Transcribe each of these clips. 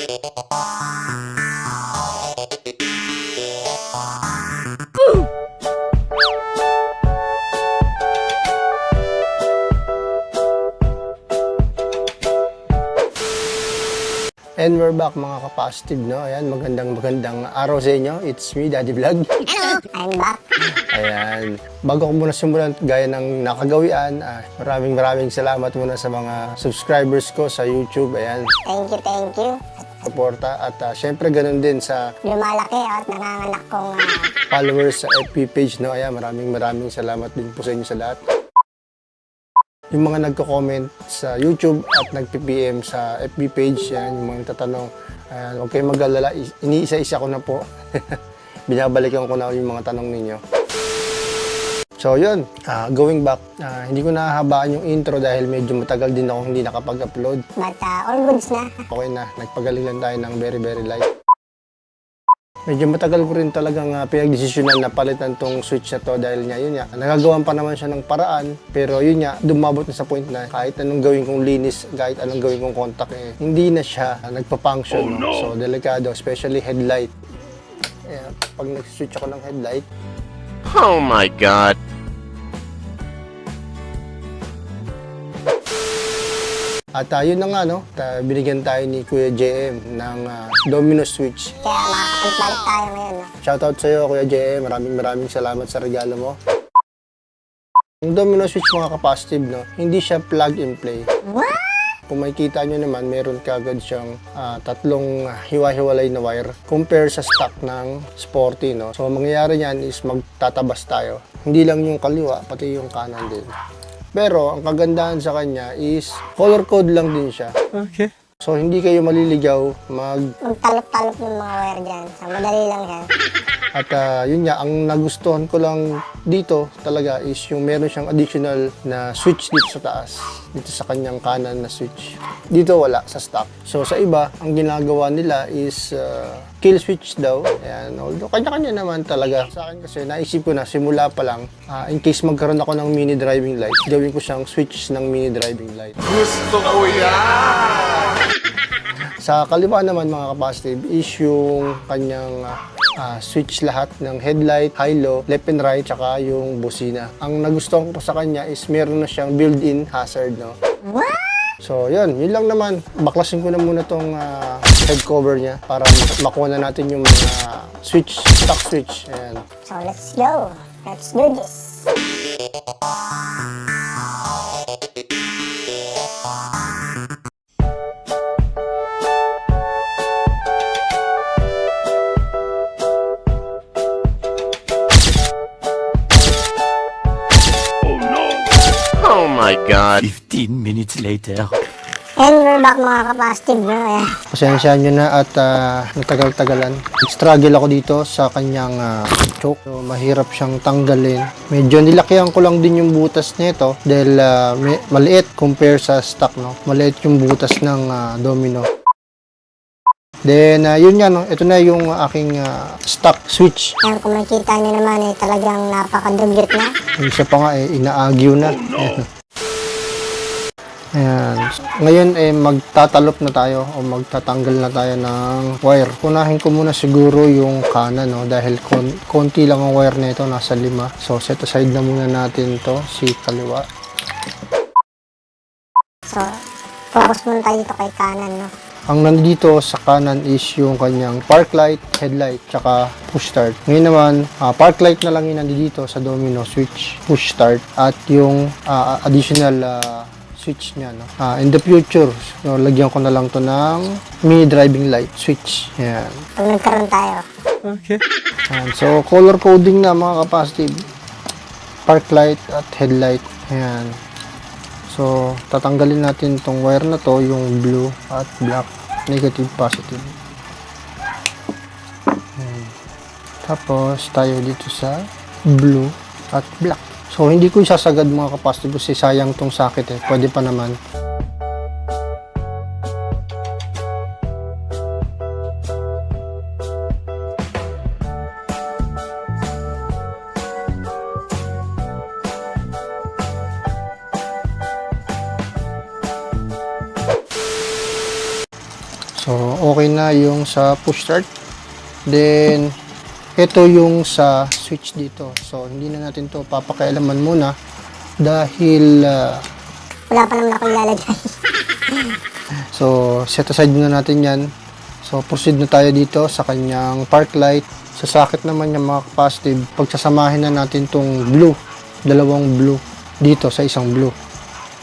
And we're back mga ka-positive, no? Ayan, magandang araw sa inyo. It's me, Daddy Vlog. Hello, I'm back. Ayan, bago ko muna simulan, gaya ng nakagawian, maraming salamat muna sa mga subscribers ko sa YouTube. Ayan, Thank you. suporta. At syempre ganun din sa Lumalaki at nanganganak kong followers sa FB page, no? Ayan, maraming salamat din po sa inyo sa lahat. Yung mga nagko-comment sa YouTube at nagpi-PM sa FB page, yan, yung mga tatanong, huwag kayong mag-alala, iniisa-isa ko na po. Binabalikan ko na yung mga tanong ninyo. So yun, going back, hindi ko nahahabaan yung intro dahil medyo matagal din ako hindi nakapag-upload. but all goods na. Okay na, nagpagaling lang tayo ng very light. Medyo matagal ko rin talagang pinagdesisyonan na palitan tong switch na to dahil yun nga, nagagawan pa naman siya ng paraan, pero yun nga, dumabot na sa point na kahit anong gawin kong linis, kahit anong gawin kong contact, hindi na siya nagpa-function. Oh, no? So delikado, especially headlight. Pag nag-switch ako ng headlight, oh my God! at yun na nga, no? Binigyan tayo ni Kuya JM ng domino switch. Kaya makakapagpalit tayo ngayon. No? Shoutout sa iyo, Kuya JM. Maraming salamat sa regalo mo. Yung domino switch mga ka-positive, no? Hindi siya plug and play. What? Kung makikita nyo naman, meron kagad siyang tatlong hiwa-hiwalay na wire compare sa stock ng Sporty, no? So, ang mangyayari niyan is magtatabas tayo. Hindi lang yung kaliwa, pati yung kanan din. Pero, ang kagandahan sa kanya is color code lang din siya. Okay. So, hindi kayo maliligaw Magtalop-talop yung mga wire dyan. So, madali lang yan. At yun nga, ang nagustuhan ko lang dito talaga is yung meron siyang additional na switch dito sa taas. Dito sa kanyang kanan na switch. Dito wala, sa stock. So sa iba, ang ginagawa nila is kill switch daw. Ayan, although kanya-kanya naman talaga. Sa akin kasi naisip ko na simula pa lang, in case magkaroon ako ng mini driving light, gawin ko siyang switch ng mini driving light. Gusto ko yan! Sa kaliwa naman mga ka-positive is yung kanyang switch lahat ng headlight, high-low, left and right, tsaka yung busina. Ang nagustuhan ko sa kanya is meron na siyang built-in hazard, no? What? So yun lang naman. Baklasin ko na muna tong head cover niya para makuha na natin yung mga switch, stock switch. Ayan. So, let's go. Let's do this. Oh my God! 15 minutes later. And we're back mga ka-positive. No? Ayan. Pasensya nyo na at natagal-tagalan. Struggle ako dito sa kanyang choke. So, mahirap siyang tanggalin. Medyo nilakihan ko lang din yung butas nito dahil maliit compare sa stock, no? Maliit yung butas ng domino. Then, yun yan, no? Ito na yung aking stock switch. Ayan, kung makikita nyo naman, talagang napakadugyot na. Yung isa pa nga, inaagyo na. Ayan. Ngayon, magtatalop na tayo o magtatanggal na tayo ng wire. Kunahin ko muna siguro yung kanan, no? Dahil konti lang ang wire nito, nasa 5. So, set aside na muna natin to si kaliwa. So, focus muna tayo dito kay kanan. No? Ang nandito sa kanan is yung kanyang park light, headlight, tsaka push start. Ngayon naman, park light na lang yung nandito sa domino switch, push start, at yung additional switch niya. No? In the future, so, lagyan ko na lang to ng mini driving light switch. Ayan. Pag nagkaroon tayo. Okay. Ayan. So, color coding na mga ka-positive. Park light at headlight. Ayan. So, tatanggalin natin tong wire na to, yung blue at black. Negative, positive. Ayan. Tapos, tayo dito sa blue at black. So, hindi ko isasagad mga ka-positive kasi sayang tong socket eh. Pwede pa naman. So, okay na yung sa push start. Then, ito yung sa switch dito. So, hindi na natin to papakialaman muna dahil Wala pa naman ako ilalagay. so, set aside muna natin yan. So, proceed na tayo dito sa kanyang park light. Sa socket naman yung mga capacitive, pagsasamahin na natin tong blue, dalawang blue dito sa isang blue.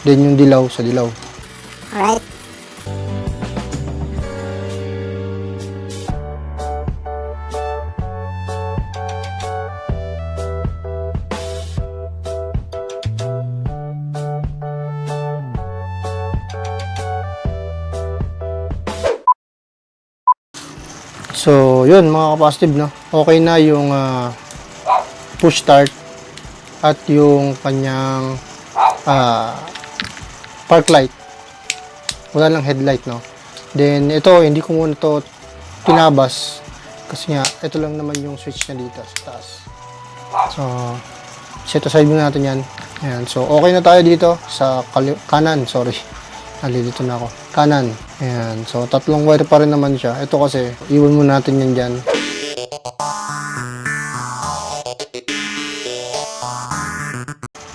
Then yung dilaw sa dilaw. Alright. So, yun mga capacitive, no? Okay na yung push start at yung kanyang park light. Wala lang headlight, no? Then, ito, hindi ko muna to tinabas kasi nga, ito lang naman yung switch na dito sa taas. So, set aside muna natin yan. Ayan. So, okay na tayo dito sa kanan, sorry. Nalilito na ako. Kanan. Ayan. So, tatlong wire pa rin naman siya. Ito kasi, iwan muna natin yan dyan.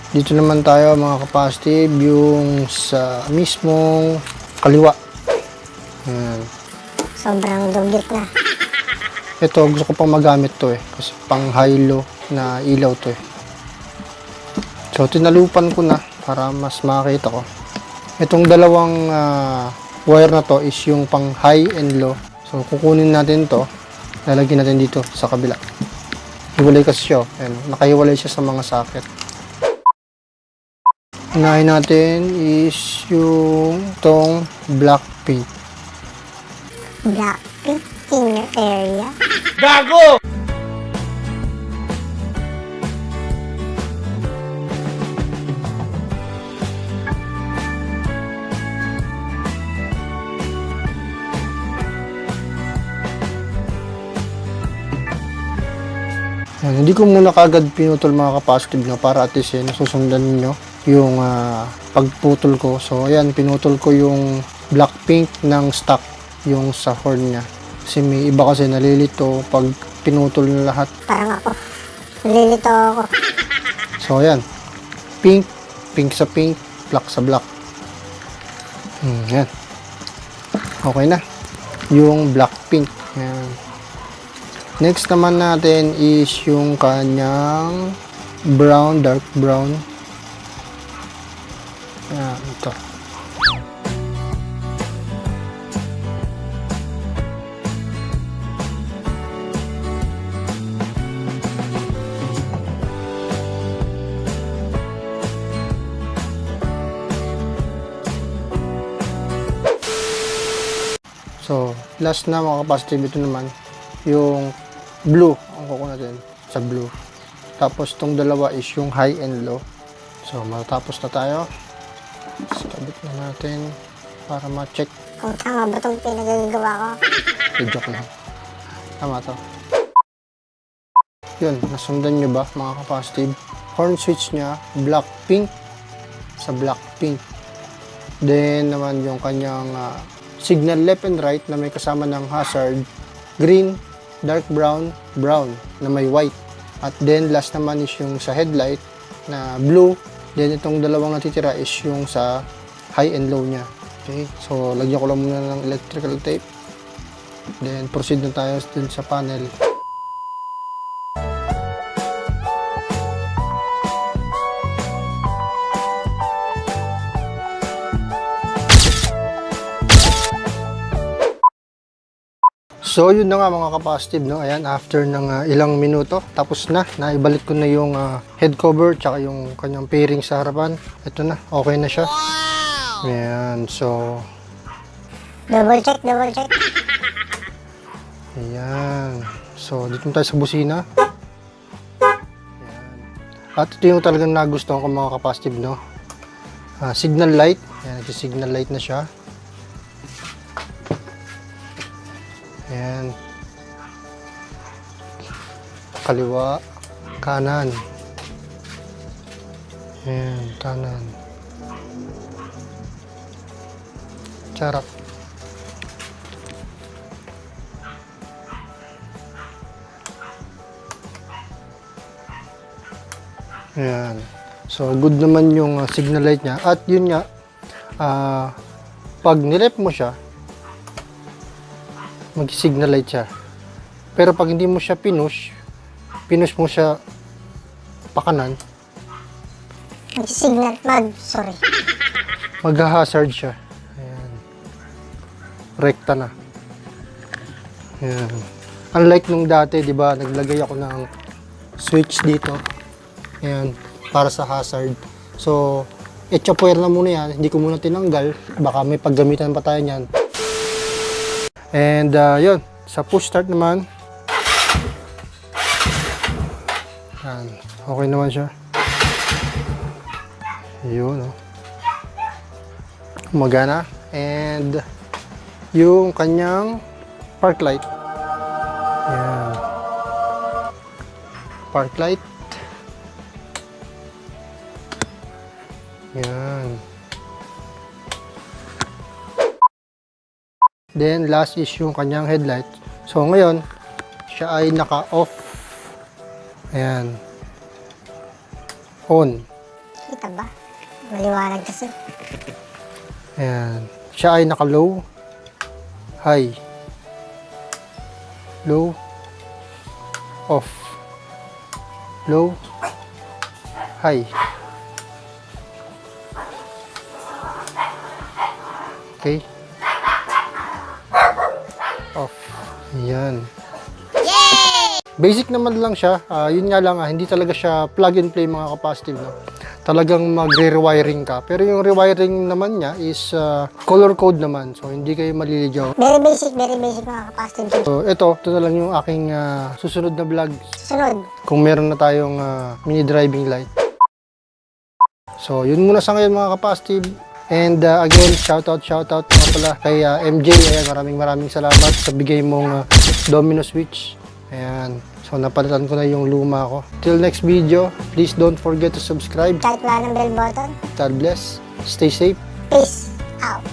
Dito naman tayo mga capacitive, yung sa mismong kaliwa. Ayan. Sobrang dugit na. Ito, gusto ko pang magamit to eh. Kasi pang high-low na ilaw to eh. So, tinalupan ko na para mas makita ko. Itong dalawang wire na to is yung pang high and low. So, kukunin natin to. Lalagyan natin dito sa kabila. Hiwalay kasi siya. Ayan, nakahiwalay siya sa mga socket. Unahin natin is yung tong black pink. Black pink in your area. Yan, hindi ko muna kagad pinutol mga capacitive na para at least susundan niyo yung pagputol ko. So ayan, pinutol ko yung black pink ng stock, yung sa horn niya. Kasi may iba kasi nalilito pag pinutol na lahat. Parang ako. Nalilito ako. So ayan, pink, pink sa pink, black sa black. Yan. Okay na. Yung black pink. Yan. Next naman natin is yung kanyang brown, dark brown. Ayan, ito. So, last na mga capacitive, ito naman yung blue ang kukuha natin sa blue. Tapos tong dalawa is yung high and low. So, matapos na tayo. Kabit na natin para ma-check. Kung tama ba itong pinagagawa ko? Joke lang. Tama to. Yun, nasundan nyo ba mga capacitive? Horn switch nya, black pink sa black pink. Then naman yung kanyang signal left and right na may kasama ng hazard, green, dark brown, brown na may white. At then last naman is yung sa headlight na blue. Then itong dalawang natitira is yung sa high and low niya. Okay, so lagyan ko lang muna ng electrical tape. Then proceed na tayo dun sa panel. So yun na nga mga capacitive, no? Ayan, after ng ilang minuto, tapos na. Naibalik ko na yung head cover tsaka yung kanyang fairing sa harapan. Ito na, okay na siya. Ayan, so Double check, double check. ayan. So dito tayo sa busina. Ayan. At ito yung talagang nagustuhan ko mga capacitive, no? Signal light. Ayan, nagsi-signal light na siya. Ayan. Kaliwa, kanan. Ayan, kanan. Charap. Ayan. So, good naman yung signal light niya. At yun nga, pag nirep mo siya, mag-signal light siya. Pero pag hindi mo siya pinush mo siya pakanan, mag-hazard siya. Ayan. Rekta na. Ayan. Unlike nung dati, di ba, naglagay ako ng switch dito. Ayan, para sa hazard. So, etchapuer na muna yan. Hindi ko muna tinanggal. Baka may paggamitan pa tayo niyan. And, yun. Sa push start naman. Ayan. Okay naman siya. Yun, oh. Magana. And, yung kanyang park light. Ayan. Park light. Ayan. Then, last is yung kanyang headlight. So, ngayon, siya ay naka-off. Ayan. On. Kita ba? Maliwanag kasi. Ayan. Siya ay naka-low. High. Low. Off. Low. High. Okay. Off. Ayan. Basic naman lang siya. Yun nga lang, hindi talaga siya plug and play mga kapasitive. No? Talagang magre-rewiring ka. Pero yung rewiring naman niya is color code naman. So, hindi kayo maliligaw. Very basic mga kapasitive. So, ito na lang yung aking susunod na vlog. Sunod. Kung meron na tayong mini driving light. So, yun muna sa ngayon mga kapasitive. And again, shoutout nga pala kay MJ. Ayan, maraming salamat sa bigay mong domino switch. Ayan. So, napalitan ko na yung luma ko. Till next video, please don't forget to subscribe. Kahit wala ng bell button. God bless. Stay safe. Peace out.